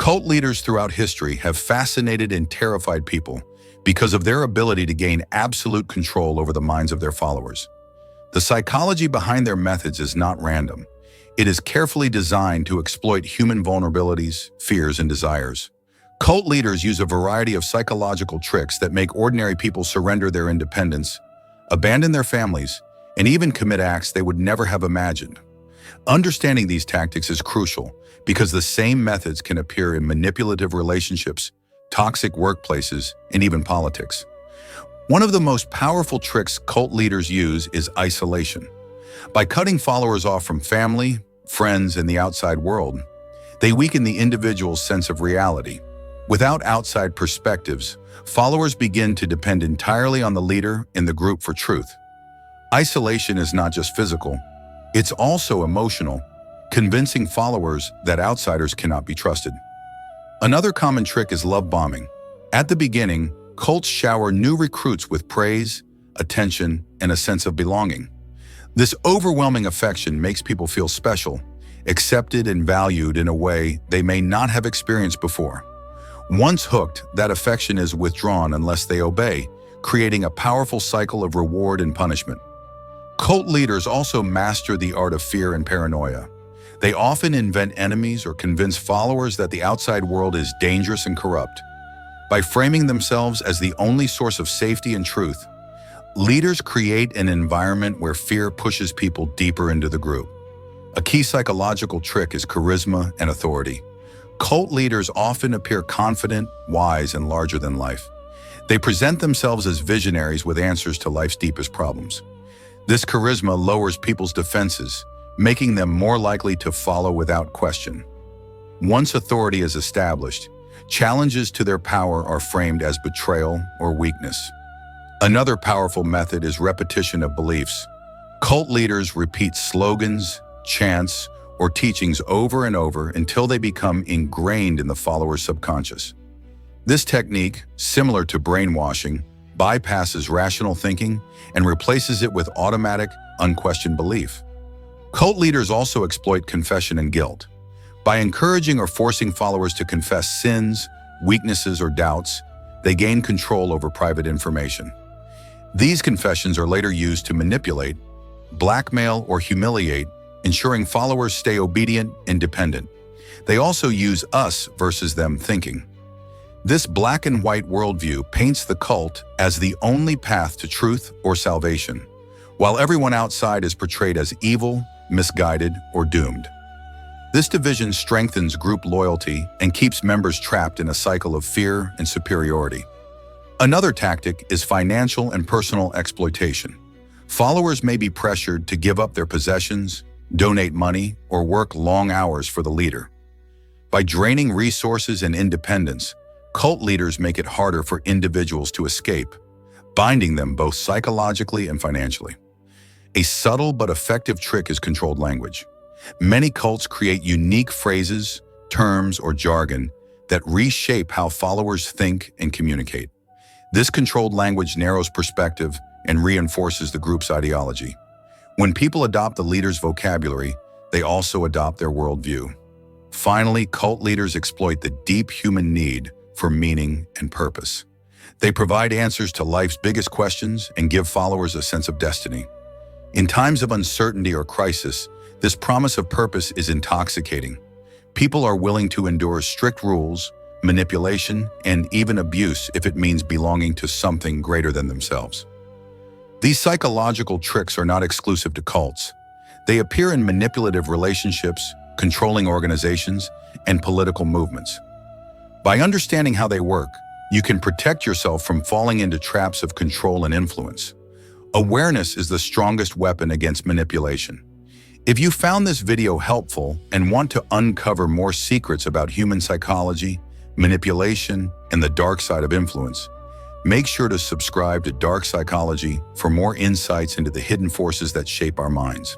Cult leaders throughout history have fascinated and terrified people because of their ability to gain absolute control over the minds of their followers. The psychology behind their methods is not random. It is carefully designed to exploit human vulnerabilities, fears, and desires. Cult leaders use a variety of psychological tricks that make ordinary people surrender their independence, abandon their families, and even commit acts they would never have imagined. Understanding these tactics is crucial because the same methods can appear in manipulative relationships, toxic workplaces, and even politics. One of the most powerful tricks cult leaders use is isolation. By cutting followers off from family, friends, and the outside world, they weaken the individual's sense of reality. Without outside perspectives, followers begin to depend entirely on the leader in the group for truth. Isolation is not just physical, it's also emotional, convincing followers that outsiders cannot be trusted. Another common trick is love bombing. At the beginning, cults shower new recruits with praise, attention, and a sense of belonging. This overwhelming affection makes people feel special, accepted, and valued in a way they may not have experienced before. Once hooked, that affection is withdrawn unless they obey, creating a powerful cycle of reward and punishment. Cult leaders also master the art of fear and paranoia. They often invent enemies or convince followers that the outside world is dangerous and corrupt. By framing themselves as the only source of safety and truth, leaders create an environment where fear pushes people deeper into the group. A key psychological trick is charisma and authority. Cult leaders often appear confident, wise, and larger than life. They present themselves as visionaries with answers to life's deepest problems. This charisma lowers people's defenses, making them more likely to follow without question. Once authority is established, challenges to their power are framed as betrayal or weakness. Another powerful method is repetition of beliefs. Cult leaders repeat slogans, chants, or teachings over and over until they become ingrained in the follower's subconscious. This technique, similar to brainwashing, bypasses rational thinking and replaces it with automatic, unquestioned belief. Cult leaders also exploit confession and guilt. By encouraging or forcing followers to confess sins, weaknesses, or doubts, they gain control over private information. These confessions are later used to manipulate, blackmail, or humiliate, ensuring followers stay obedient and dependent. They also use us versus them thinking. This black and white worldview paints the cult as the only path to truth or salvation, while everyone outside is portrayed as evil, misguided, or doomed. This division strengthens group loyalty and keeps members trapped in a cycle of fear and superiority. Another tactic is financial and personal exploitation. Followers may be pressured to give up their possessions, donate money, or work long hours for the leader. By draining resources and independence, cult leaders make it harder for individuals to escape, binding them both psychologically and financially. A subtle but effective trick is controlled language. Many cults create unique phrases, terms, or jargon that reshape how followers think and communicate. This controlled language narrows perspective and reinforces the group's ideology. When people adopt the leader's vocabulary, they also adopt their worldview. Finally, cult leaders exploit the deep human need for meaning and purpose. They provide answers to life's biggest questions and give followers a sense of destiny. In times of uncertainty or crisis, this promise of purpose is intoxicating. People are willing to endure strict rules, manipulation, and even abuse if it means belonging to something greater than themselves. These psychological tricks are not exclusive to cults. They appear in manipulative relationships, controlling organizations, and political movements. By understanding how they work, you can protect yourself from falling into traps of control and influence. Awareness is the strongest weapon against manipulation. If you found this video helpful and want to uncover more secrets about human psychology, manipulation, and the dark side of influence, make sure to subscribe to Dark Psychology for more insights into the hidden forces that shape our minds.